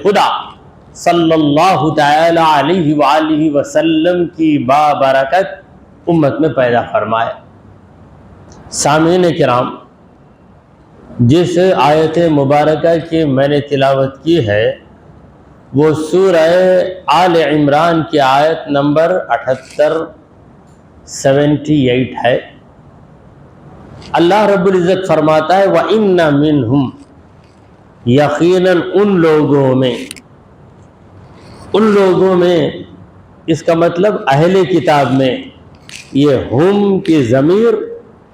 خدا صلی اللہ تعالی علیہ وآلہ وسلم کی بابرکت امت میں پیدا فرمائے۔ سامعین کرام، جس آیت مبارکہ کی میں نے تلاوت کی ہے وہ سورہ آل عمران کی آیت نمبر 78 ہے۔ اللہ رب العزت فرماتا ہے وَإِنَّ مِنْهُمْ، یقیناً ان لوگوں میں اس کا مطلب اہل کتاب میں، یہ ہم کی ضمیر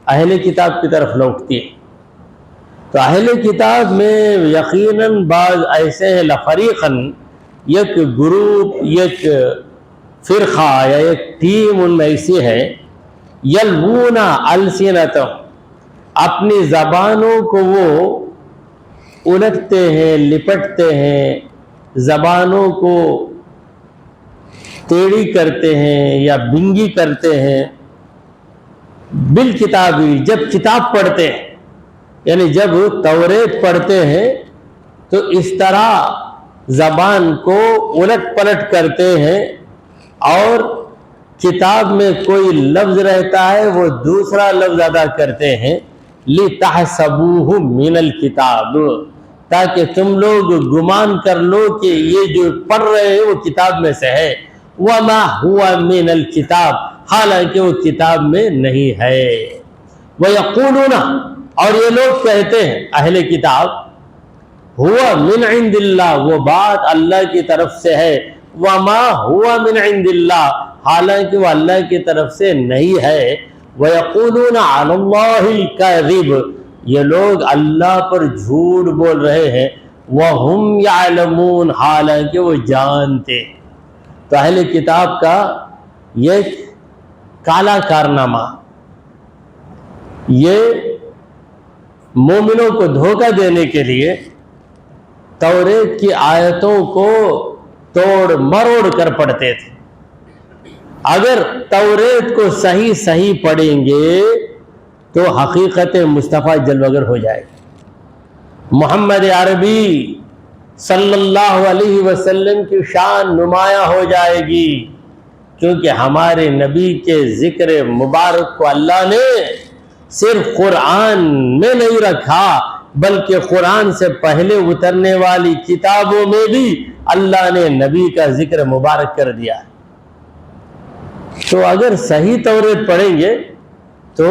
اہل کتاب کی طرف لوٹتی ہے، تو اہل کتاب میں یقیناً بعض ایسے ہیں لفریقاً، ایک گروپ، ایک فرقہ یا ایک ٹیم ان میں ایسی ہے، یلوون السنتہم، اپنی زبانوں کو وہ الٹتے ہیں، لپٹتے ہیں، زبانوں کو ٹیڑھی کرتے ہیں یا بنگی کرتے ہیں، بالکتابی، جب کتاب پڑھتے ہیں، یعنی جب توریت پڑھتے ہیں تو اس طرح زبان کو الٹ پلٹ کرتے ہیں، اور کتاب میں کوئی لفظ رہتا ہے وہ دوسرا لفظ ادا کرتے ہیں، لِتَحْسَبُوهُ مِنَ الْكِتَابِ، تاکہ تم لوگ گمان کر لو کہ یہ جو پڑھ رہے ہیں وہ کتاب میں سے ہے، وَمَا هُوَ مِنَ الْكِتَابِ، حالانکہ وہ کتاب میں نہیں ہے۔ وَيَقُولُونَ، اور یہ لوگ کہتے ہیں اہل کتاب، ہوا من عند اللہ، وہ بات اللہ کی طرف سے ہے، وما ہوا من عند اللہ، حالانکہ وہ اللہ کی طرف سے نہیں ہے، وَيَقُولُونَ عَلَى اللَّهِ الْكَذِبَ، یہ لوگ اللہ پر جھوٹ بول رہے ہیں، وَهُمْ يَعْلَمُونَ، حالانکہ وہ جانتے۔ تو اہل کتاب کا یہ کالا کارنامہ، یہ مومنوں کو دھوکہ دینے کے لیے توریت کی آیتوں کو توڑ مروڑ کر پڑھتے تھے۔ اگر توریت کو صحیح پڑھیں گے تو حقیقت مصطفیٰ جلوگر ہو جائے گی، محمد عربی صلی اللہ علیہ وسلم کی شان نمایاں ہو جائے گی، کیونکہ ہمارے نبی کے ذکر مبارک کو اللہ نے صرف قرآن میں نہیں رکھا، بلکہ قرآن سے پہلے اترنے والی کتابوں میں بھی اللہ نے نبی کا ذکر مبارک کر دیا ہے۔ تو اگر صحیح توریت پڑھیں گے تو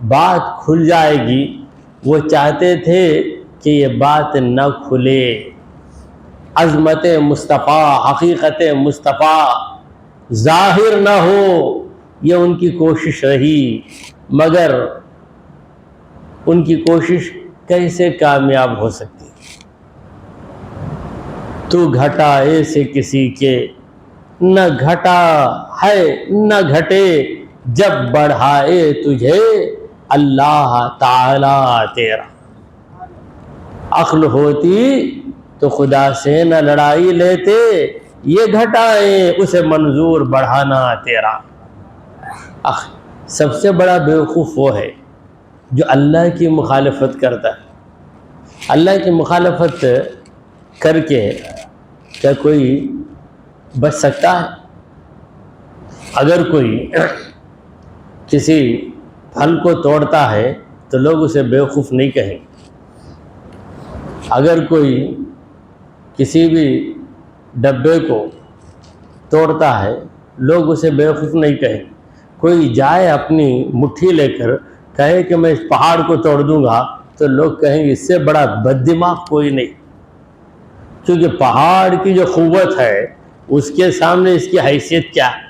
بات کھل جائے گی۔ وہ چاہتے تھے کہ یہ بات نہ کھلے، عظمت مصطفیٰ، حقیقت مصطفیٰ ظاہر نہ ہو، یہ ان کی کوشش رہی، مگر ان کی کوشش کیسے کامیاب ہو سکتی؟ تو گھٹا ایسے کسی کے، نہ گھٹا ہے نہ گھٹے، جب بڑھائے تجھے اللہ تعالی تیرا۔ عقل ہوتی تو خدا سے نہ لڑائی لیتے، یہ گھٹائیں اسے منظور بڑھانا تیرا۔ سب سے بڑا بیوقوف وہ ہے جو اللہ کی مخالفت کرتا ہے۔ اللہ کی مخالفت کر کے کیا کوئی بچ سکتا ہے؟ اگر کوئی کسی پھل کو توڑتا ہے تو لوگ اسے بیوقوف نہیں کہیں، اگر کوئی کسی بھی ڈبے کو توڑتا ہے لوگ اسے بیوقوف نہیں کہیں۔ کوئی جائے اپنی مٹھی لے کر کہے کہ میں اس پہاڑ کو توڑ دوں گا تو لوگ کہیں گے اس سے بڑا بد دماغ کوئی نہیں، کیونکہ پہاڑ کی جو قوت ہے اس کے سامنے اس کی حیثیت کیا ہے؟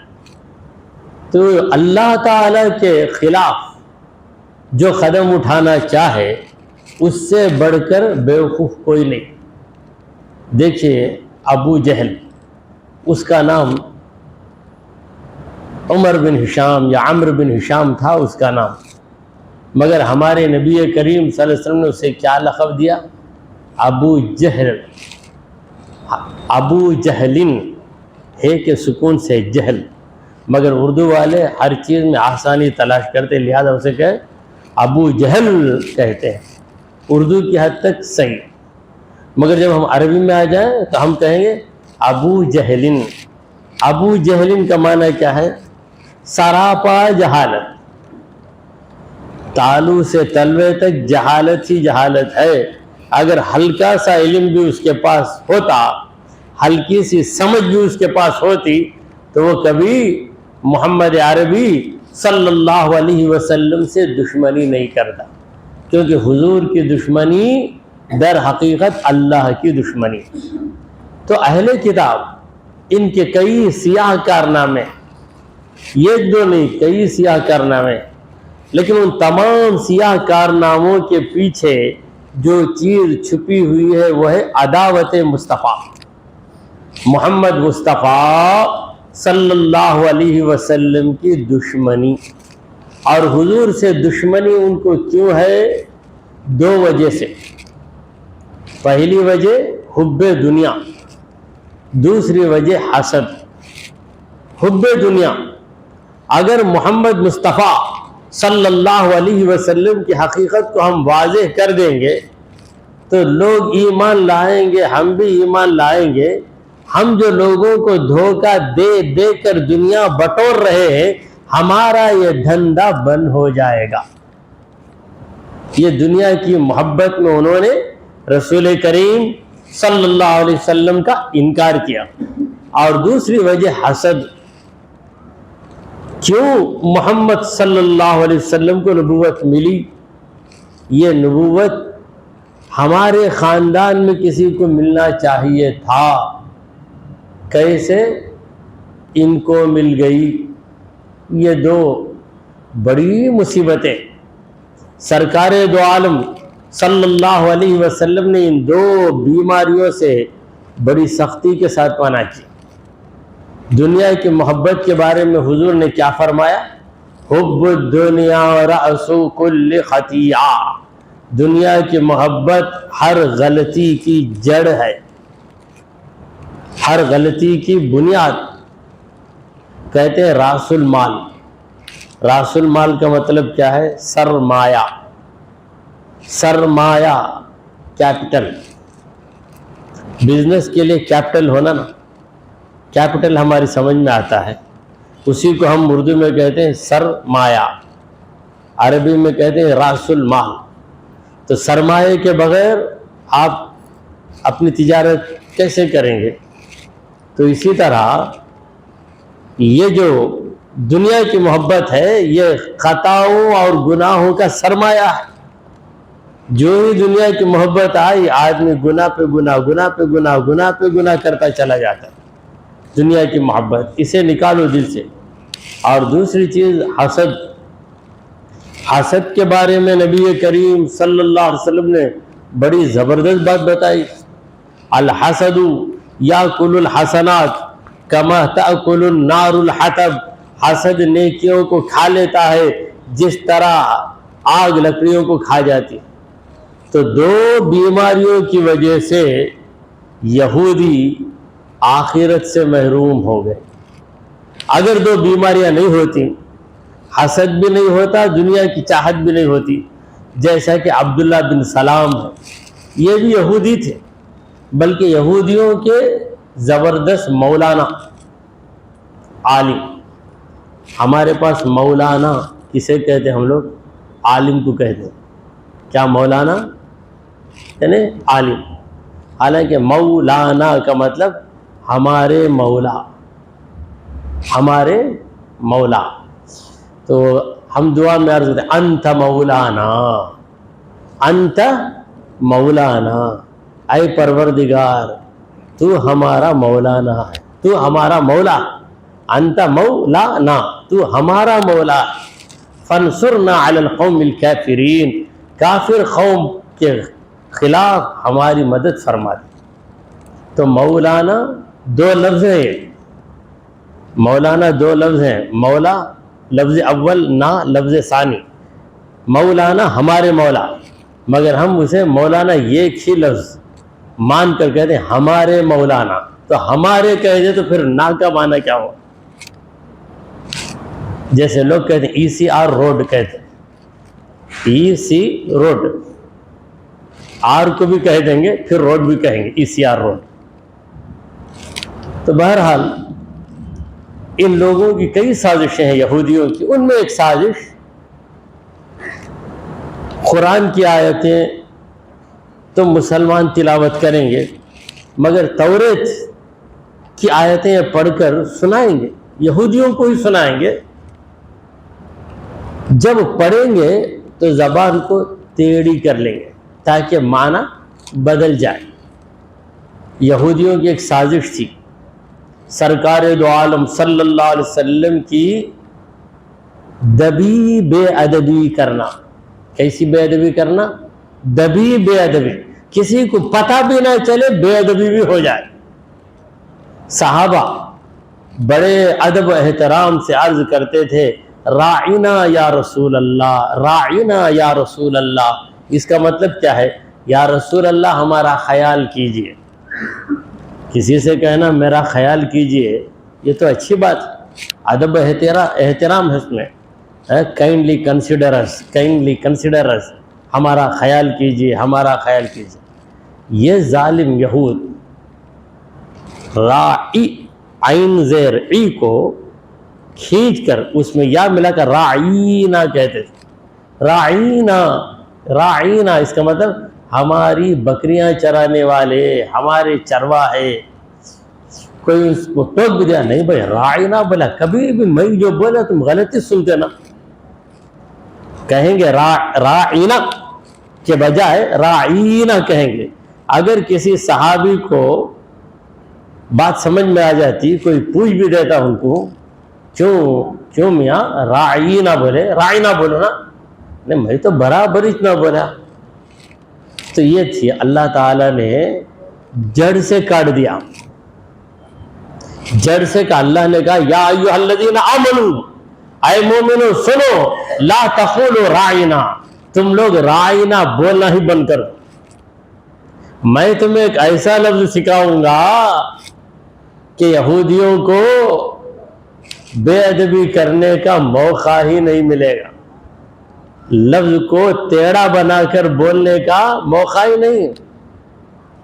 تو اللہ تعالیٰ کے خلاف جو قدم اٹھانا چاہے اس سے بڑھ کر بیوقوف کوئی نہیں۔ دیکھیے ابو جہل، اس کا نام عمر بن ہشام یا عمرو بن ہشام تھا اس کا نام، مگر ہمارے نبی کریم صلی اللہ علیہ وسلم نے اسے کیا لقب دیا؟ ابو جہل۔ ابو جہلن ہے کہ سکون سے جہل، مگر اردو والے ہر چیز میں آسانی تلاش کرتے، لہذا اسے ابو جہل کہتے ہیں، اردو کی حد تک صحیح۔ مگر جب ہم عربی میں آ جائیں تو ہم کہیں گے ابو جہلن. ابو جہلن کا معنی کیا ہے؟ سراپا جہالت. تالو سے تلوے تک جہالت ہی جہالت ہے. اگر ہلکا سا علم بھی اس کے پاس ہوتا، ہلکی سی سمجھ بھی اس کے پاس ہوتی، تو وہ کبھی محمد عربی صلی اللہ علیہ وسلم سے دشمنی نہیں کرتا، کیونکہ حضور کی دشمنی در حقیقت اللہ کی دشمنی. تو اہل کتاب ان کے کئی سیاہ کارنامے، ایک دو نہیں، کئی سیاہ کارنامے، لیکن ان تمام سیاہ کارناموں کے پیچھے جو چیز چھپی ہوئی ہے وہ ہے عداوت مصطفیٰ، محمد مصطفیٰ صلی اللہ علیہ وسلم کی دشمنی. اور حضور سے دشمنی ان کو کیوں ہے؟ دو وجہ سے. پہلی وجہ حب دنیا، دوسری وجہ حسد. حب دنیا، اگر محمد مصطفیٰ صلی اللہ علیہ وسلم کی حقیقت کو ہم واضح کر دیں گے تو لوگ ایمان لائیں گے، ہم بھی ایمان لائیں گے. ہم جو لوگوں کو دھوکہ دے دے کر دنیا بٹور رہے ہیں، ہمارا یہ دھندا بند ہو جائے گا. یہ دنیا کی محبت میں انہوں نے رسول کریم صلی اللہ علیہ وسلم کا انکار کیا. اور دوسری وجہ حسد. کیوں محمد صلی اللہ علیہ وسلم کو نبوت ملی؟ یہ نبوت ہمارے خاندان میں کسی کو ملنا چاہیے تھا، کیسے ان کو مل گئی؟ یہ دو بڑی مصیبتیں سرکار دو عالم صلی اللہ علیہ وسلم نے ان دو بیماریوں سے بڑی سختی کے ساتھ منع کی. دنیا کی محبت کے بارے میں حضور نے کیا فرمایا؟ حب الدنیا رأس کل خطیئہ. دنیا کی محبت ہر غلطی کی جڑ ہے، ہر غلطی کی بنیاد. کہتے ہیں راس المال. راس المال کا مطلب کیا ہے؟ سرمایہ. سرمایہ، کیپٹل. بزنس کے لیے کیپٹل ہونا نا، کیپٹل ہماری سمجھ میں آتا ہے، اسی کو ہم اردو میں کہتے ہیں سرمایہ، عربی میں کہتے ہیں راس المال. تو سرمایہ کے بغیر آپ اپنی تجارت کیسے کریں گے؟ تو اسی طرح یہ جو دنیا کی محبت ہے یہ خطاؤں اور گناہوں کا سرمایہ ہے. جو ہی دنیا کی محبت آئی، آدمی گناہ پہ گناہ، گناہ پہ گناہ، گناہ پہ گناہ کرتا چلا جاتا ہے. دنیا کی محبت اسے نکالو دل سے. اور دوسری چیز حسد. حسد کے بارے میں نبی کریم صلی اللہ علیہ وسلم نے بڑی زبردست بات بتائی. الحسد یاکل الحسنات کما تاکل النار الحطب. حسد نیکیوں کو کھا لیتا ہے جس طرح آگ لکڑیوں کو کھا جاتی. تو دو بیماریوں کی وجہ سے یہودی آخرت سے محروم ہو گئے. اگر دو بیماریاں نہیں ہوتی، حسد بھی نہیں ہوتا، دنیا کی چاہت بھی نہیں ہوتی. جیسا کہ عبداللہ بن سلام ہے، یہ بھی یہودی تھے، بلکہ یہودیوں کے زبردست مولانا عالم. ہمارے پاس مولانا کسے کہتے ہیں؟ ہم لوگ عالم کو کہتے ہیں. کیا مولانا یعنی عالم. حالانکہ مولانا کا مطلب ہمارے مولا، ہمارے مولا. تو ہم دعا میں عرض کرتے ہیں انت مولانا، انت مولانا. اے پروردگار تو ہمارا مولانا ہے، تو ہمارا مولا. انت مولانا، تو ہمارا مولا. فانصرنا علی القوم الکافرین، کافر قوم کے خلاف ہماری مدد فرما دے. تو مولانا دو لفظ ہیں. مولانا دو لفظ ہیں، مولا لفظ اول، نا لفظ ثانی. مولانا ہمارے مولا، مگر ہم اسے مولانا ایک ہی لفظ مان کر کہتے ہیں ہمارے مولانا. تو ہمارے کہہ دے تو پھر نا کا معنی کیا ہو؟ جیسے لوگ کہتے ہیں ECR روڈ، کہتے ہیں EC روڈ. آر کو بھی کہہ دیں گے، پھر روڈ بھی کہیں گے، ECR روڈ۔ تو بہرحال ان لوگوں کی کئی سازشیں ہیں یہودیوں کی، ان میں ایک سازش قرآن کی آیتیں تو مسلمان تلاوت کریں گے مگر توریت کی آیتیں پڑھ کر سنائیں گے، یہودیوں کو ہی سنائیں گے۔ جب پڑھیں گے تو زبان کو ٹیڑھی کر لیں گے تاکہ معنی بدل جائے۔ یہودیوں کی ایک سازش تھی سرکار دو عالم صلی اللہ علیہ وسلم کی دبی بے ادبی کرنا۔ کیسی بے ادبی کرنا؟ دبی بے ادبی، کسی کو پتہ بھی نہ چلے، بے ادبی بھی ہو جائے۔ صحابہ بڑے ادب و احترام سے عرض کرتے تھے راعنا یا رسول اللہ، راعنا یا رسول اللہ۔ اس کا مطلب کیا ہے؟ یا رسول اللہ ہمارا خیال کیجئے۔ کسی سے کہنا میرا خیال کیجئے یہ تو اچھی بات ہے، ادب و احترام ہے اس میں۔ کائنڈلی کنسیڈر اس، ہمارا خیال کیجئے، ہمارا خیال کیجئے۔ یہ ظالم یہود راعی عین زیر ای کو کھینچ کر اس میں یا ملا کر راعینا کہتے تھے۔ راعینا اس کا مطلب ہماری بکریاں چرانے والے، ہمارے چرواہے۔ کوئی اس کو ٹوک بھی دیا، نہیں بھائی راعینا بولا، کبھی بھی میں جو بولا تم غلطی سنتے نا۔ کہیں گے راعینا کے بجائے راعینا کہیں گے۔ اگر کسی صحابی کو بات سمجھ میں آ جاتی، کوئی پوچھ بھی دیتا ان کو کیوں میاں راعینا بولے، راعینا بولو نا، نہیں میں تو برابر اتنا بولا۔ تو یہ تھی، اللہ تعالیٰ نے جڑ سے کاٹ دیا، جڑ سے کہ اللہ نے کہا یا ایھا الذین آمنو، اے مومنو سنو، لا تقولوا راعینا، تم لوگ راعینا بولنا ہی بند کرو۔ میں تمہیں ایک ایسا لفظ سکھاؤں گا کہ یہودیوں کو بے ادبی کرنے کا موقع ہی نہیں ملے گا، لفظ کو ٹیڑھا بنا کر بولنے کا موقع ہی نہیں۔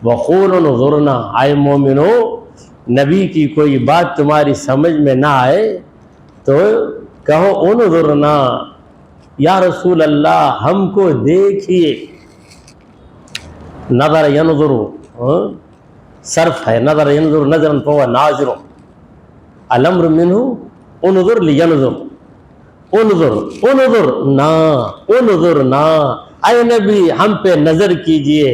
وقولوا انظرنا، اے مومنو نبی کی کوئی بات تمہاری سمجھ میں نہ آئے تو کہو انظرنا، یا رسول اللہ ہم کو دیکھیے۔ نظر ینظر صرف ہے، نظر ینظر نظرا فهو ناظر، الامر منہ انظر لینظر، انظر نا اے نبی ہم پہ نظر کیجئے،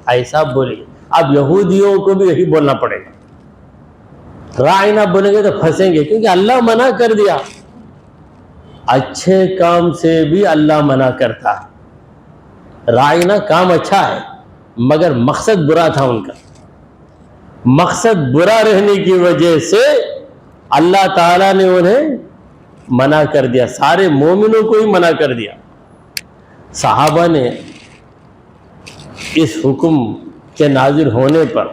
ایسا بولیے۔ اب یہودیوں کو بھی یہی بولنا پڑے گا، راعینا بولیں گے تو پھنسیں گے، کیونکہ اللہ منع کر دیا۔ اچھے کام سے بھی اللہ منع کرتا ہے۔ راعینا کام اچھا ہے مگر مقصد برا تھا ان کا، مقصد برا رہنے کی وجہ سے اللہ تعالیٰ نے انہیں منع کر دیا، سارے مومنوں کو ہی منع کر دیا۔ صحابہ نے اس حکم کے نازل ہونے پر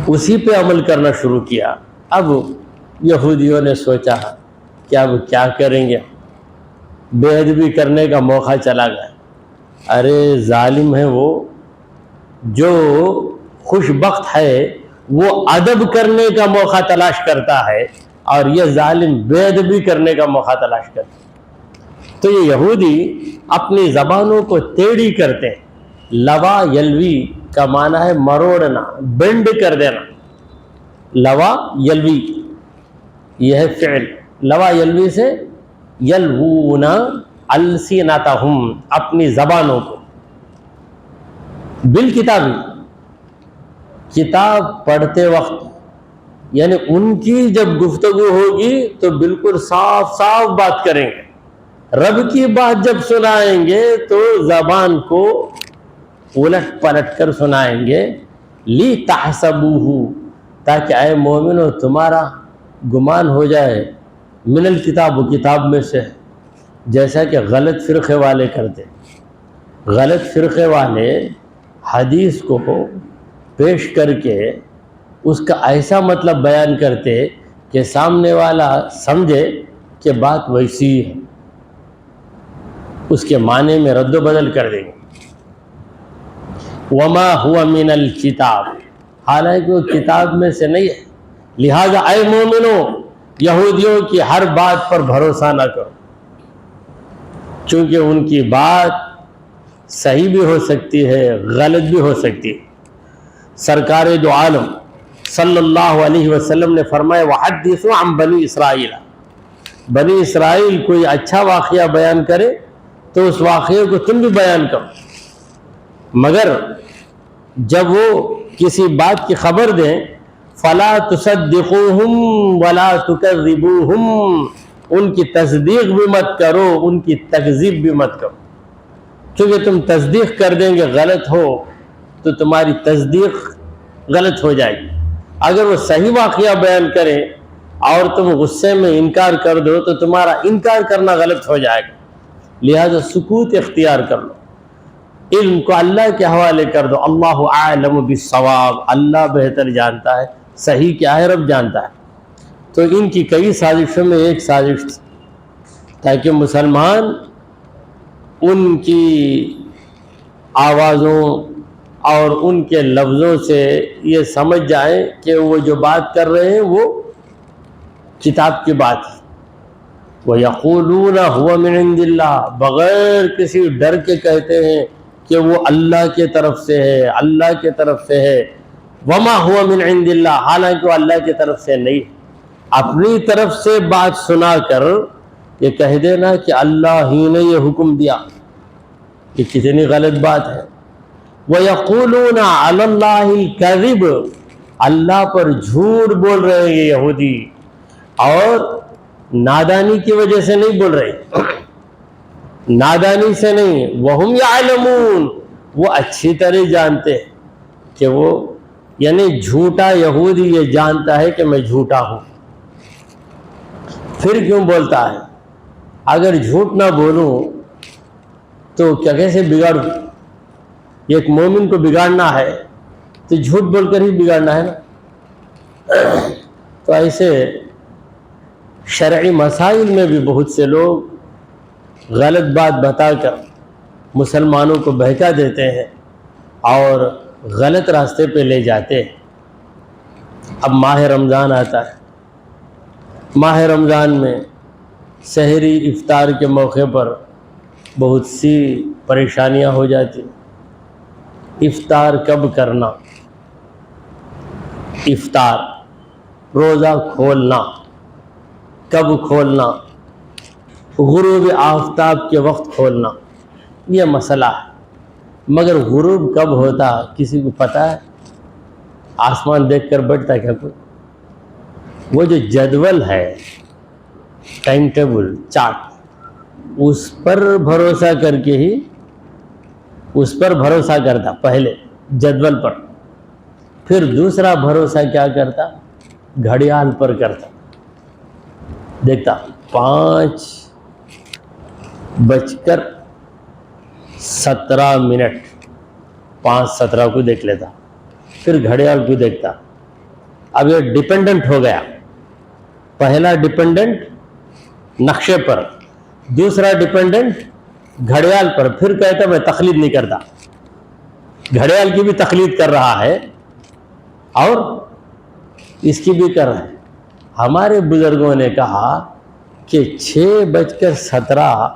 اسی پہ عمل کرنا شروع کیا۔ اب یہودیوں نے سوچا کہ اب کیا کریں گے، بے ادبی کرنے کا موقع چلا گیا۔ ارے ظالم ہے وہ، جو خوش بخت ہے وہ ادب کرنے کا موقع تلاش کرتا ہے اور یہ ظالم بے ادبی کرنے کا موقع تلاش کرتا ہے۔ تو یہ یہودی اپنی زبانوں کو ٹیڑھی کرتے ہیں۔ لوا یلوی کا معنی ہے مروڑنا، بینڈ کر دینا۔ لوا یلوی یہ ہے فعل، لوا یلوی سے یلوونا السنتہم، اپنی زبانوں کو، بالکتابی، کتاب پڑھتے وقت، یعنی ان کی جب گفتگو ہوگی تو بالکل صاف صاف بات کریں گے۔ رب کی بات جب سنائیں گے تو زبان کو الٹ پلٹ کر سنائیں گے۔ لی تحسبوہ، تاکہ اے مومنو تمہارا گمان ہو جائے، من الکتاب، و کتاب میں سے، جیسا کہ غلط فرقے والے کرتے۔ غلط فرقے والے حدیث کو پیش کر کے اس کا ایسا مطلب بیان کرتے کہ سامنے والا سمجھے کہ بات ویسی ہے، اس کے معنی میں رد و بدل کر دیں گے۔ وما هو من الکتاب، حالانکہ وہ کتاب میں سے نہیں ہے۔ لہذا اے مومنوں، یہودیوں کی ہر بات پر بھروسہ نہ کرو، چونکہ ان کی بات صحیح بھی ہو سکتی ہے، غلط بھی ہو سکتی ہے۔ سرکار دو عالم صلی اللہ علیہ وسلم نے فرمایا وحدثوا عن بنی اسرائیل، بنی اسرائیل کوئی اچھا واقعہ بیان کرے تو اس واقعے کو تم بھی بیان کرو، مگر جب وہ کسی بات کی خبر دیں فلا تصدقوہم ولا تکذبوہم، ان کی تصدیق بھی مت کرو، ان کی تکذیب بھی مت کرو، کیونکہ تم تصدیق کر دیں گے غلط ہو تو تمہاری تصدیق غلط ہو جائے گی۔ اگر وہ صحیح واقعہ بیان کریں اور تم غصے میں انکار کر دو تو تمہارا انکار کرنا غلط ہو جائے گا، لہذا سکوت اختیار کر لو، علم کو اللہ کے حوالے کر دو۔ اللہ اعلم بالصواب، اللہ بہتر جانتا ہے صحیح کیا ہے، رب جانتا ہے۔ تو ان کی کئی سازشوں میں ایک سازش تھی تاکہ مسلمان ان کی آوازوں اور ان کے لفظوں سے یہ سمجھ جائیں کہ وہ جو بات کر رہے ہیں وہ کتاب کی بات ہے۔ وَيَقُولُونَ هُوَ مِنْ عِنْدِ اللَّهِ، بغیر کسی ڈر کے کہتے ہیں کہ وہ اللہ کے طرف سے ہے، اللہ کے طرف سے ہے۔ وَمَا هُوَ مِنْ عِنْدِ اللَّهِ، حالانکہ وہ اللہ کی طرف سے نہیں، اپنی طرف سے بات سنا کر یہ کہہ دینا کہ اللہ ہی نے یہ حکم دیا، یہ کتنی غلط بات ہے۔ وَيَقُولُونَ عَلَى اللَّهِ الْكَذِبَ، اللہ پر جھوٹ بول رہے ہیں یہ یہودی، اور نادانی کی وجہ سے نہیں بول رہے، نادانی سے نہیں، وَهُمْ يَعْلَمُونَ، وہ اچھی طرح جانتے ہیں کہ وہ، یعنی جھوٹا یہودی یہ جانتا ہے کہ میں جھوٹا ہوں، پھر کیوں بولتا ہے؟ اگر جھوٹ نہ بولوں تو کیا کیسے بگاڑوں؟ ایک مومن کو بگاڑنا ہے تو جھوٹ بول کر ہی بگاڑنا ہے نا۔ تو ایسے شرعی مسائل میں بھی بہت سے لوگ غلط بات بتا کر مسلمانوں کو بہکا دیتے ہیں اور غلط راستے پہ لے جاتے ہیں۔ اب ماہ رمضان آتا ہے، ماہ رمضان میں سحری افطار کے موقع پر بہت سی پریشانیاں ہو جاتی۔ افطار کب کرنا، افطار روزہ کھولنا کب کھولنا، غروب آفتاب کے وقت کھولنا، یہ مسئلہ ہے، مگر غروب کب ہوتا کسی کو پتہ ہے؟ آسمان دیکھ کر بیٹھتا کیا کوئی؟ وہ جو جدول ہے، ٹائم ٹیبل، چارٹ، اس پر بھروسہ کر کے ہی اس پر بھروسہ کرتا، پہلے جدول پر، پھر دوسرا بھروسہ کیا کرتا؟ گھڑیال پر کرتا، دیکھتا 5:17 5:17 کو دیکھ لیتا، پھر گھڑیال کو دیکھتا۔ اب یہ ڈیپینڈنٹ ہو گیا، پہلا ڈیپینڈنٹ نقشے پر، دوسرا ڈیپینڈنٹ گھڑیال پر، پھر کہتا میں تقلید نہیں کرتا، گھڑیال کی بھی تقلید کر رہا ہے اور اس کی بھی کر رہا ہے۔ ہمارے بزرگوں نے کہا کہ 6:17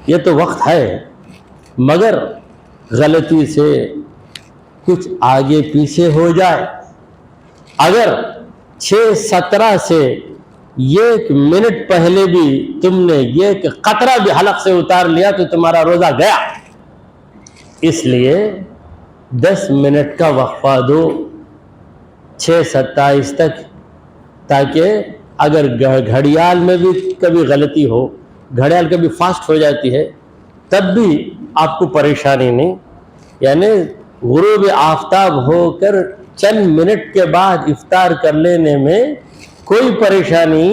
یہ تو وقت ہے، مگر غلطی سے کچھ آگے پیچھے ہو جائے، اگر 6:17 سے 1 منٹ پہلے بھی تم نے ایک قطرہ بھی حلق سے اتار لیا تو تمہارا روزہ گیا۔ اس لیے 10 منٹ کا وقفہ دو 6:27 تک، تاکہ اگر گھڑیال میں بھی کبھی غلطی ہو، گھڑیال کبھی فاسٹ ہو جاتی ہے، تب بھی آپ کو پریشانی نہیں، یعنی غروب آفتاب ہو کر چند منٹ کے بعد افطار کر لینے میں کوئی پریشانی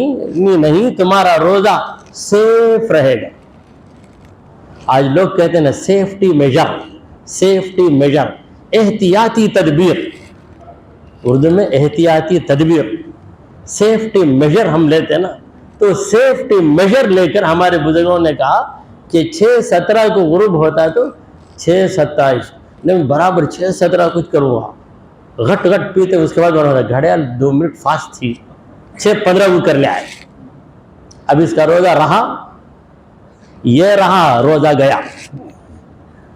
نہیں، تمہارا روزہ سیف رہے گا۔ آج لوگ کہتے ہیں نا سیفٹی میجر، احتیاطی تدبیر، اردو میں احتیاطی تدبیر، سیفٹی میجر ہم لیتے ہیں نا، تو سیفٹی میجر لے کر ہمارے بزرگوں نے کہا کہ 6:17 کو غروب ہوتا تو 6:27، نہیں برابر 6:17 کچھ کروں گا، گھٹ گھٹ پیتے، اس کے بعد بنا تھا گھڑیال 2 منٹ فاسٹ تھی، 6:15 کو کر لے آئے. اب اس کا روزہ رہا، یہ رہا روزہ گیا،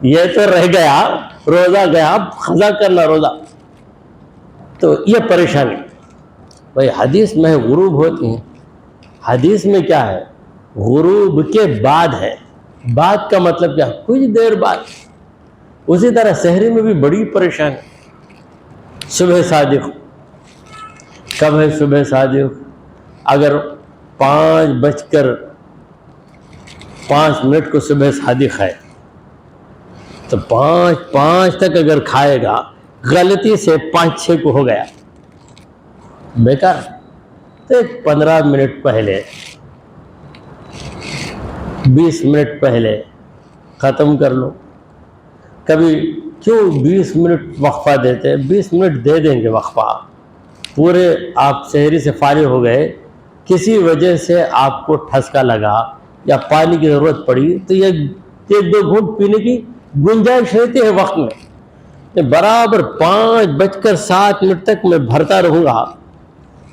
یہ تو رہ گیا روزہ گیا، اب قضا کرنا روزہ. تو یہ پریشانی. بھائی حدیث میں غروب ہوتی ہیں، حدیث میں کیا ہے؟ غروب کے بعد ہے. بعد کا مطلب کیا؟ کچھ دیر بعد. اسی طرح سحری میں بھی بڑی پریشانی. صبح صادق کب ہے؟ صبح صادق اگر 5:05 کو صبح صادق ہے تو 5:05 تک اگر کھائے گا، غلطی سے 5:06 کو ہو گیا، بیکار. تو 15 منٹ پہلے 20 منٹ پہلے ختم کر لو. کبھی کیوں 20 منٹ وقفہ دیتے؟ 20 منٹ دے دیں گے وقفہ، پورے آپ سحری سے فارغ ہو گئے، کسی وجہ سے آپ کو ٹھسکا لگا یا پانی کی ضرورت پڑی تو یہ 1-2 گھونٹ پینے کی گنجائش رہتی ہے وقت میں. برابر 5:07 تک میں بھرتا رہوں گا،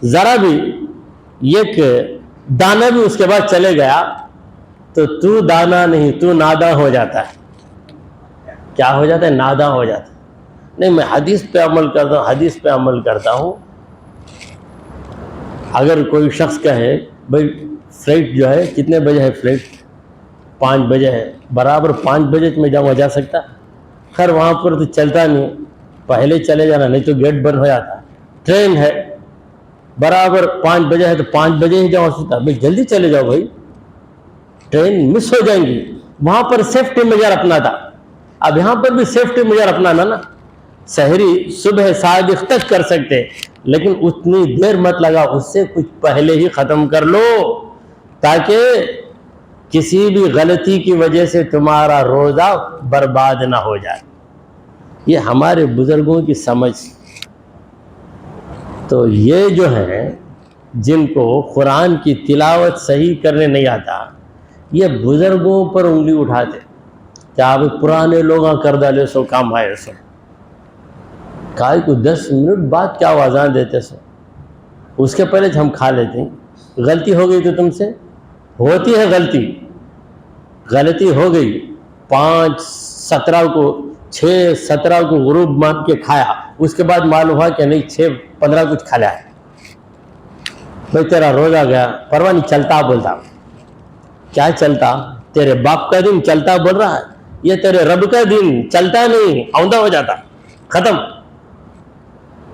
ذرا بھی ایک دانہ بھی اس کے بعد چلے گیا تو دانا نہیں، تو ناداں ہو جاتا ہے. کیا ہو جاتا ہے؟ ناداں ہو جاتا ہے. نہیں میں حدیث پہ عمل کرتا ہوں، حدیث پہ عمل کرتا ہوں. اگر کوئی شخص کہے بھائی فلائٹ جو ہے کتنے بجے ہے؟ فلائٹ 5 بجے ہے، برابر 5 بجے میں جا سکتا. خیر وہاں پر تو چلتا نہیں، پہلے چلے جانا، نہیں تو گیٹ بند ہو جاتا. ٹرین ہے برابر 5 بجے ہے تو 5 بجے ہی جا سکتا. بھائی جلدی چلے جاؤ بھائی، ٹرین مس ہو جائیں گی. وہاں پر سیفٹی میجر اپنا تھا، اب یہاں پر بھی سیفٹی میجر اپنانا نا. سحری صبح صادق تک کر سکتے، لیکن اتنی دیر مت لگا، اس سے کچھ پہلے ہی ختم کر لو تاکہ کسی بھی غلطی کی وجہ سے تمہارا روزہ برباد نہ ہو جائے. یہ ہمارے بزرگوں کی سمجھ. تو یہ جو ہیں جن کو قرآن کی تلاوت صحیح کرنے نہیں آتا، یہ بزرگوں پر انگلی اٹھاتے. کیا اب پرانے لوگاں کر ڈالے سو کام آئے سو، کائی کو 10 منٹ بعد کیا آواز دیتے سو، اس کے پہلے ہم کھا لیتے ہیں. غلطی ہو گئی تو تم سے ہوتی ہے غلطی ہو گئی. 5:17 کو 6:17 کو غروب مان کے کھایا، اس کے بعد معلوم ہوا کہ نہیں 6:15 کچھ کھا لیا. بھائی تیرا روزہ گیا، پرواہ نہیں، چلتا بولتا. کیا چلتا؟ تیرے باپ کا دن چلتا بول رہا ہے، یہ تیرے رب کا دن چلتا نہیں، آؤندہ ہو جاتا، ختم.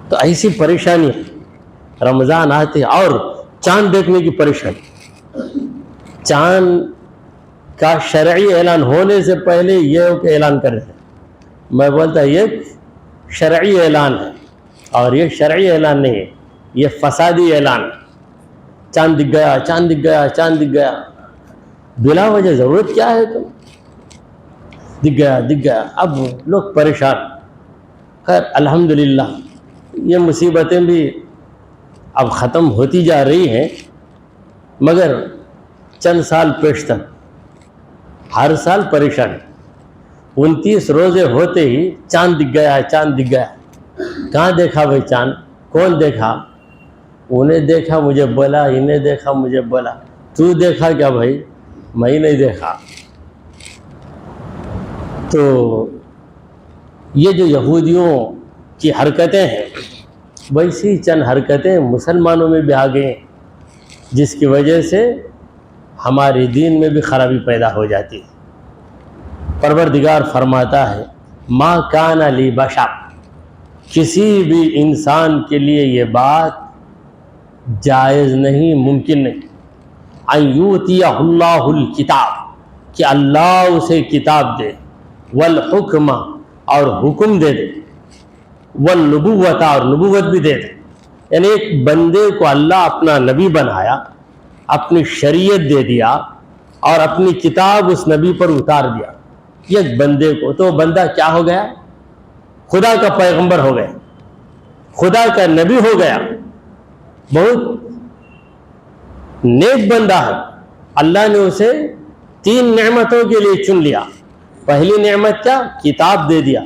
تو ایسی پریشانی ہے. رمضان آتے اور چاند دیکھنے کی پریشانی. چاند کا شرعی اعلان ہونے سے پہلے یہ اعلان کر رہے ہیں. میں بولتا یہ شرعی اعلان ہے، اور یہ شرعی اعلان نہیں ہے، یہ فسادی اعلان. چاند دکھ گیا، چاند دکھ گیا، چاند دکھ گیا، بلا وجہ ضرورت کیا ہے؟ تم دکھ گیا. اب لوگ پریشان. خیر الحمدللہ یہ مصیبتیں بھی اب ختم ہوتی جا رہی ہیں، مگر چند سال پیش تک ہر سال پریشان. 29 روزے ہوتے ہی چاند دکھ گیا، چاند دکھ گیا. کہاں دیکھا بھائی چاند؟ کون دیکھا؟ انہیں دیکھا مجھے بولا، انہیں دیکھا مجھے بولا. تو دیکھا کیا بھائی؟ میں نہیں دیکھا. تو یہ جو یہودیوں کی حرکتیں ہیں، ویسی چند حرکتیں مسلمانوں میں بھی آ گئیں، جس کی وجہ سے ہمارے دین میں بھی خرابی پیدا ہو جاتی ہے. پروردگار فرماتا ہے ما کان لبشر، کسی بھی انسان کے لیے یہ بات جائز نہیں، ممکن نہیں، ان یؤتیہ اللہ الکتاب، کہ اللہ اسے کتاب دے، والحکم، اور حکم دے دے، والنبوت، اور نبوت بھی دے دے. یعنی ایک بندے کو اللہ اپنا نبی بنایا، اپنی شریعت دے دیا اور اپنی کتاب اس نبی پر اتار دیا. ایک بندے کو، تو بندہ کیا ہو گیا؟ خدا کا پیغمبر ہو گیا، خدا کا نبی ہو گیا. بہت نیک بندہ ہے. اللہ نے اسے 3 نعمتوں کے لیے چن لیا. پہلی نعمت کیا؟ کتاب دے دیا.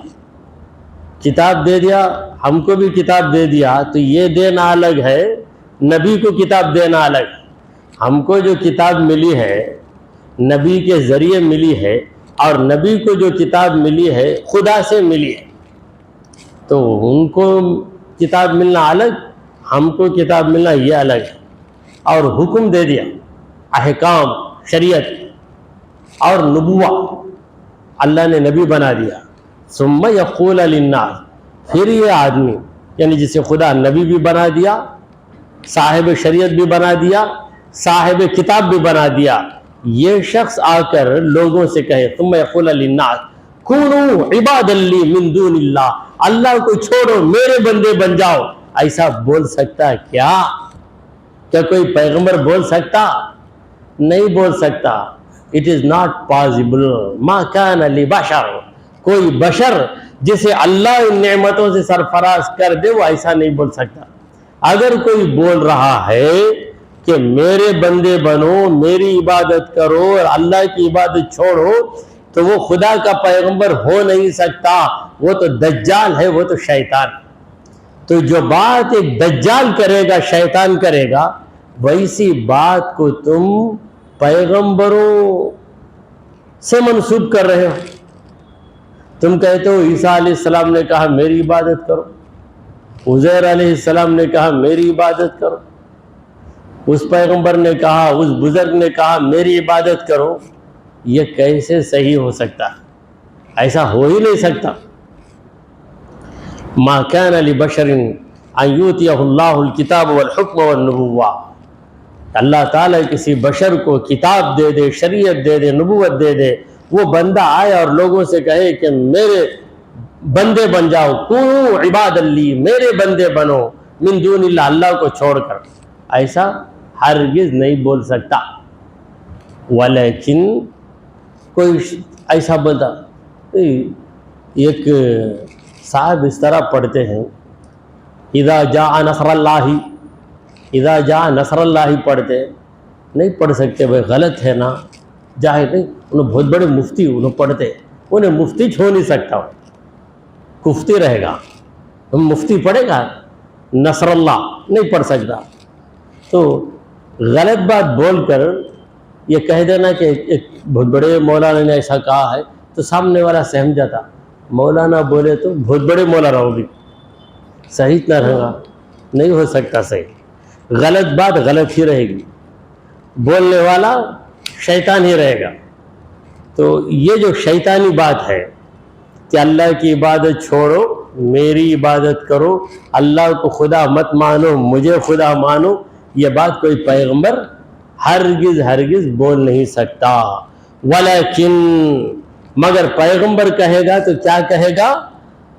کتاب دے دیا، ہم کو بھی کتاب دے دیا، تو یہ دینا الگ ہے، نبی کو کتاب دینا الگ ہے۔ ہم کو جو کتاب ملی ہے نبی کے ذریعے ملی ہے، اور نبی کو جو کتاب ملی ہے خدا سے ملی ہے، تو ان کو کتاب ملنا الگ، ہم کو کتاب ملنا یہ الگ ہے۔ اور حکم دے دیا، احکام، شریعت اور نبوہ، اللہ نے نبی بنا دیا۔ ثم یقول للناس، پھر یہ آدمی یعنی جسے خدا نبی بھی بنا دیا، صاحب شریعت بھی بنا دیا، صاحب کتاب بھی بنا دیا، یہ شخص آ کر لوگوں سے کہے ثم یقول للناس کونوا عبادا لی من دون اللہ، اللہ کو چھوڑو میرے بندے بن جاؤ، ایسا بول سکتا ہے کیا کوئی پیغمبر بول سکتا؟ نہیں بول سکتا۔ اٹ از ناٹ پاسبل، ما کان لبشر، کوئی بشر جسے اللہ ان نعمتوں سے سرفراز کر دے وہ ایسا نہیں بول سکتا۔ اگر کوئی بول رہا ہے کہ میرے بندے بنو، میری عبادت کرو اور اللہ کی عبادت چھوڑو، تو وہ خدا کا پیغمبر ہو نہیں سکتا، وہ تو دجال ہے، وہ تو شیطان۔ تو جو بات ایک دجال کرے گا، شیطان کرے گا، ویسی بات کو تم پیغمبروں سے منسوب کر رہے ہو۔ تم کہتے ہو عیسیٰ علیہ السلام نے کہا میری عبادت کرو، عزیر علیہ السلام نے کہا میری عبادت کرو، اس پیغمبر نے کہا، اس بزرگ نے کہا میری عبادت کرو، یہ کیسے صحیح ہو سکتا ہے؟ ایسا ہو ہی نہیں سکتا۔ ما کان لبشر ان یؤتیہ اللہ الکتاب والحکم والنبوہ، اللہ تعالیٰ کسی بشر کو کتاب دے دے، شریعت دے دے، نبوت دے دے، وہ بندہ آئے اور لوگوں سے کہے کہ میرے بندے بن جاؤ، کونوا عبادا لی، میرے بندے بنو، من دون اللہ، اللہ کو چھوڑ کر، ایسا ہرگز نہیں بول سکتا۔ ولیکن کوئی ایسا بندہ، ایک صاحب اس طرح پڑھتے ہیں اذا جاء نصر اللہ، اذا جاء نصر اللہ پڑھتے، نہیں پڑھ سکتے بھائی، غلط ہے نا، جاہل نہیں، انہیں بہت بڑے مفتی انہیں پڑھتے، انہیں مفتی چھوڑ نہیں سکتا، کفتی رہے گا، مفتی پڑھے گا نصر اللہ نہیں پڑھ سکتا۔ تو غلط بات بول کر یہ کہہ دینا کہ ایک بہت بڑے مولانا نے ایسا کہا ہے، تو سامنے والا سہم جاتا، مولانا بولے تو بہت بڑے مولانا ہوگی، صحیح نہ رہے، نہیں ہو سکتا صحیح، غلط بات غلط ہی رہے گی، بولنے والا شیطان ہی رہے گا۔ تو یہ جو شیطانی بات ہے کہ اللہ کی عبادت چھوڑو میری عبادت کرو، اللہ کو خدا مت مانو مجھے خدا مانو، یہ بات کوئی پیغمبر ہرگز بول نہیں سکتا۔ ولیکن مگر پیغمبر کہے گا تو کیا کہے گا؟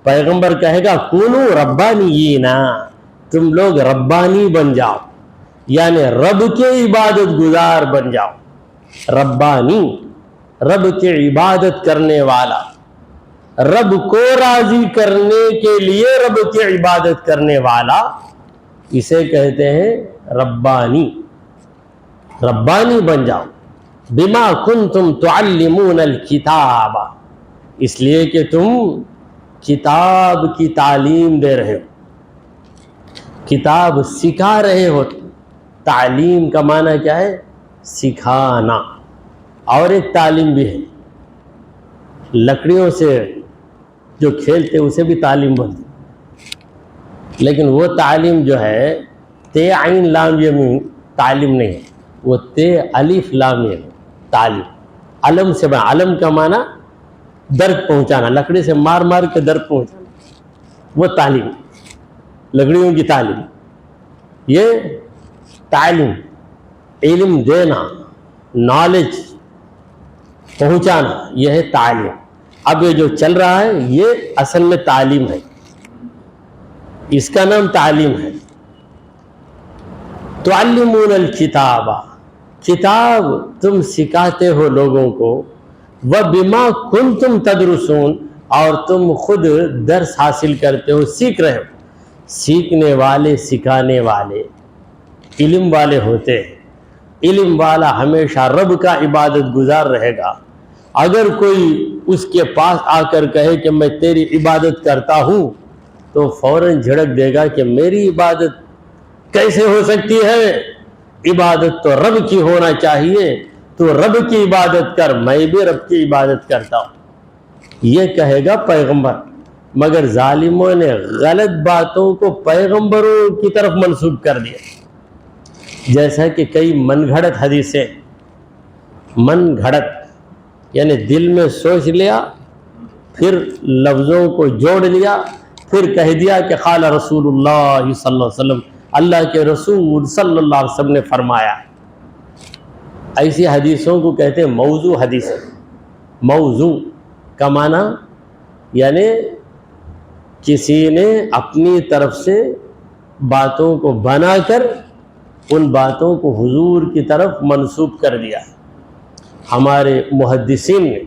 پیغمبر کہے گا کونوا ربانیین، تم لوگ ربانی بن جاؤ، یعنی رب کے عبادت گزار بن جاؤ۔ ربانی، رب کی عبادت کرنے والا، رب کو راضی کرنے کے لیے رب کی عبادت کرنے والا، اسے کہتے ہیں ربانی۔ ربانی بن جاؤ، بما کنتم تعلمون الکتاب، اس لیے کہ تم کتاب کی تعلیم دے رہے ہو، کتاب سکھا رہے ہو۔ تعلیم کا معنی کیا ہے؟ سکھانا، اور ایک تعلیم بھی ہے، لکڑیوں سے جو کھیلتے اسے بھی تعلیم بولتے، لیکن وہ تعلیم جو ہے تے عین لام یمین تعلیم نہیں ہے، وہ تے الف لام یہ تعلیم، علم سے بنا، علم کا معنی درد پہنچانا، لکڑی سے مار مار کے درد پہنچانا، وہ تعلیم، لکڑیوں کی تعلیم، یہ تعلیم، علم دینا، نالج پہنچانا، یہ ہے تعلیم۔ اب یہ جو چل رہا ہے یہ اصل میں تعلیم ہے، اس کا نام تعلیم ہے۔ تعلمون الکتاب، کتاب تم سکھاتے ہو لوگوں کو، وبما کنتم تدرسون، اور تم خود درس حاصل کرتے ہو، سیکھ رہے ہو۔ سیکھنے والے سکھانے والے علم والے ہوتے ہیں، علم والا ہمیشہ رب کا عبادت گزار رہے گا، اگر کوئی اس کے پاس آ کر کہے کہ میں تیری عبادت کرتا ہوں تو فوراً جھڑک دے گا کہ میری عبادت کیسے ہو سکتی ہے؟ عبادت تو رب کی ہونا چاہیے، تو رب کی عبادت کر، میں بھی رب کی عبادت کرتا ہوں، یہ کہے گا پیغمبر۔ مگر ظالموں نے غلط باتوں کو پیغمبروں کی طرف منسوب کر دیا، جیسا کہ کئی من گھڑت حدیثیں، من گھڑت یعنی دل میں سوچ لیا، پھر لفظوں کو جوڑ لیا، پھر کہہ دیا کہ قال رسول اللہ صلی اللہ علیہ وسلم، اللہ کے رسول صلی اللہ علیہ وسلم نے فرمایا۔ ایسی حدیثوں کو کہتے ہیں موضوع حدیث۔ موضوع کا معنی یعنی کسی نے اپنی طرف سے باتوں کو بنا کر ان باتوں کو حضور کی طرف منسوب کر دیا۔ ہمارے محدثین نے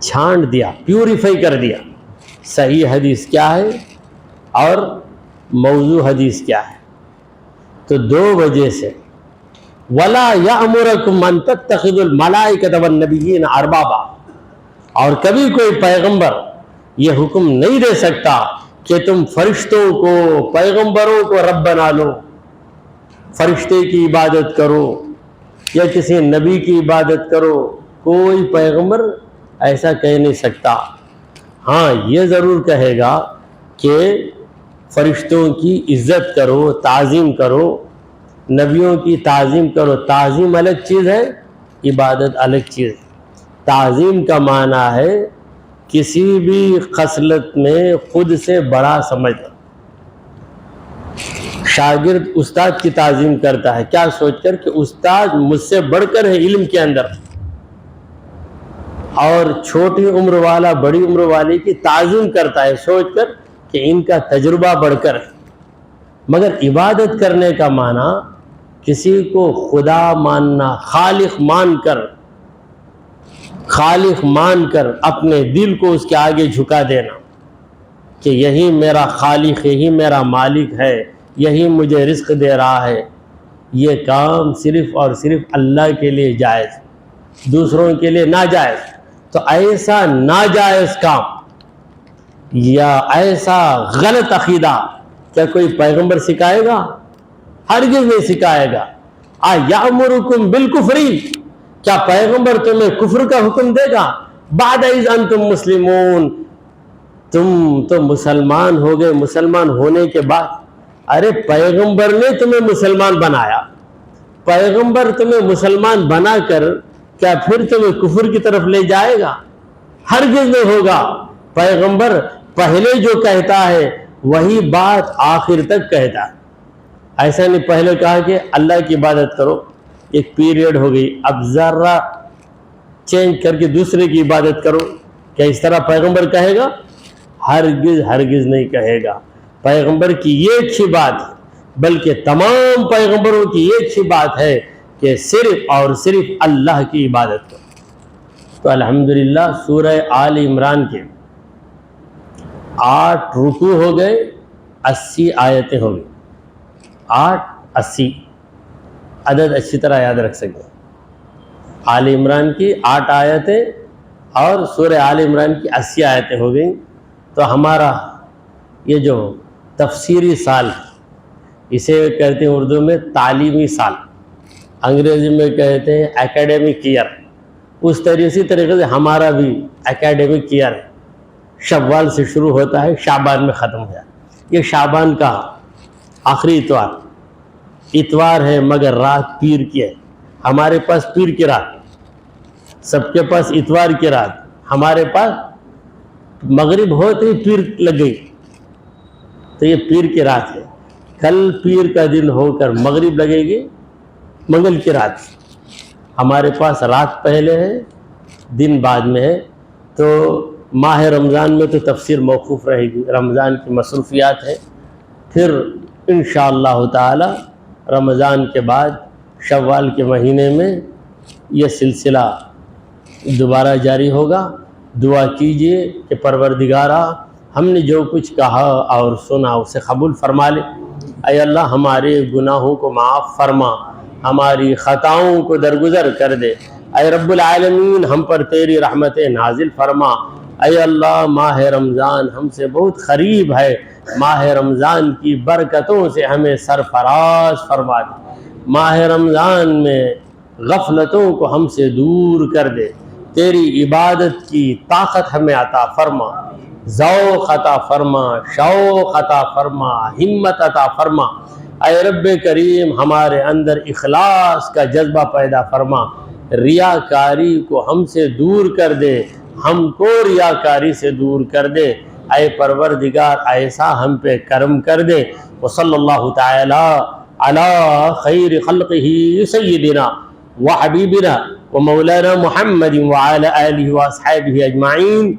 چھانٹ دیا، پیوریفائی کر دیا، صحیح حدیث کیا ہے اور موضوع حدیث کیا ہے۔ تو دو وجہ سے وَلَا يَأْمُرَكُمْ أَن تَتَّخِذُوا الْمَلَائِكَةَ وَالنَّبِيِّينَ أَرْبَابًا، اور کبھی کوئی پیغمبر یہ حکم نہیں دے سکتا کہ تم فرشتوں کو، پیغمبروں کو رب بنا لو، فرشتے کی عبادت کرو یا کسی نبی کی عبادت کرو۔ کوئی پیغمبر ایسا کہہ نہیں سکتا۔ ہاں یہ ضرور کہے گا کہ فرشتوں کی عزت کرو، تعظیم کرو، نبیوں کی تعظیم کرو۔ تعظیم الگ چیز ہے، عبادت الگ چیز ہے۔ تعظیم کا معنی ہے کسی بھی خصلت میں خود سے بڑا سمجھنا۔ شاگرد استاد کی تعظیم کرتا ہے کیا سوچ کر کہ استاد مجھ سے بڑھ کر ہے علم کے اندر، اور چھوٹی عمر والا بڑی عمر والے کی تعظیم کرتا ہے سوچ کر کہ ان کا تجربہ بڑھ کر ہے۔ مگر عبادت کرنے کا معنی کسی کو خدا ماننا، خالق مان کر اپنے دل کو اس کے آگے جھکا دینا کہ یہی میرا خالق، یہی میرا مالک ہے، یہی مجھے رزق دے رہا ہے۔ یہ کام صرف اور صرف اللہ کے لیے جائز، دوسروں کے لیے ناجائز۔ تو ایسا ناجائز کام یا ایسا غلط عقیدہ کیا کوئی پیغمبر سکھائے گا؟ ہرگز نہیں سکھائے گا۔ یامرکم بالکفر، کیا پیغمبر تمہیں کفر کا حکم دے گا؟ بعد اذ انتم مسلمون، تم تو مسلمان ہو گئے، مسلمان ہونے کے بعد۔ ارے پیغمبر نے تمہیں مسلمان بنایا، پیغمبر تمہیں مسلمان بنا کر کیا پھر تمہیں کفر کی طرف لے جائے گا؟ ہرگز نہیں ہوگا۔ پیغمبر پہلے جو کہتا ہے وہی بات آخر تک کہتا ہے۔ ایسا نہیں پہلے کہا کہ اللہ کی عبادت کرو، ایک پیریڈ ہو گئی، اب ذرا چینج کر کے دوسرے کی عبادت کرو، کیا اس طرح پیغمبر کہے گا؟ ہرگز نہیں کہے گا۔ پیغمبر کی یہ اچھی بات ہے، بلکہ تمام پیغمبروں کی یہ اچھی بات ہے کہ صرف اور صرف اللہ کی عبادت کرو۔ تو الحمدللہ سورہ آل عمران کے 8 رکوع ہو گئے، 80 آیتیں ہو گئی۔ 8 80 عدد اچھی طرح یاد رکھ سکتے ہیں۔ آل عمران کی 8 آیتیں اور سورہ آل عمران کی 80 آیتیں ہو گئیں۔ تو ہمارا یہ جو تفسیری سال، اسے کہتے ہیں اردو میں تعلیمی سال، انگریزی میں کہتے ہیں اکیڈمک ایئر، اسی طریقے سے ہمارا بھی اکیڈمک ایئر ہے۔ شوال سے شروع ہوتا ہے، شعبان میں ختم ہو جاتا ہے۔ یہ شعبان کا آخری اتوار ہے، مگر رات پیر کی ہے۔ ہمارے پاس پیر کی رات، سب کے پاس اتوار کی رات، ہمارے پاس مغرب ہوتے ہی پیر لگ گئی، تو یہ پیر کی رات ہے۔ کل پیر کا دن ہو کر مغرب لگے گی، منگل کی رات۔ ہمارے پاس رات پہلے ہے، دن بعد میں ہے۔ تو ماہ رمضان میں تو تفسیر موقوف رہے گی، رمضان کی مصروفیات ہے۔ پھر انشاءاللہ تعالی رمضان کے بعد شوال کے مہینے میں یہ سلسلہ دوبارہ جاری ہوگا۔ دعا کیجئے کہ پروردگارا ہم نے جو کچھ کہا اور سنا اسے قبول فرما لے۔ اے اللہ ہمارے گناہوں کو معاف فرما، ہماری خطاؤں کو درگزر کر دے۔ اے رب العالمین ہم پر تیری رحمت نازل فرما۔ اے اللہ ماہ رمضان ہم سے بہت قریب ہے، ماہ رمضان کی برکتوں سے ہمیں سرفراز فرما دے، ماہ رمضان میں غفلتوں کو ہم سے دور کر دے، تیری عبادت کی طاقت ہمیں عطا فرما، ذوق عطا فرما، شوق عطا فرما، ہمت عطا فرما۔ اے رب کریم ہمارے اندر اخلاص کا جذبہ پیدا فرما، ریاکاری کو ہم سے دور کر دے، ہم کو ریاکاری سے دور کر دے۔ اے پروردگار ایسا ہم پہ کرم کر دے۔ وصلی اللہ تعالی علی خیر خلقہ سیدنا وحبیبنا ومولانا محمد وعلی آلہ واصحابہ اجمعین۔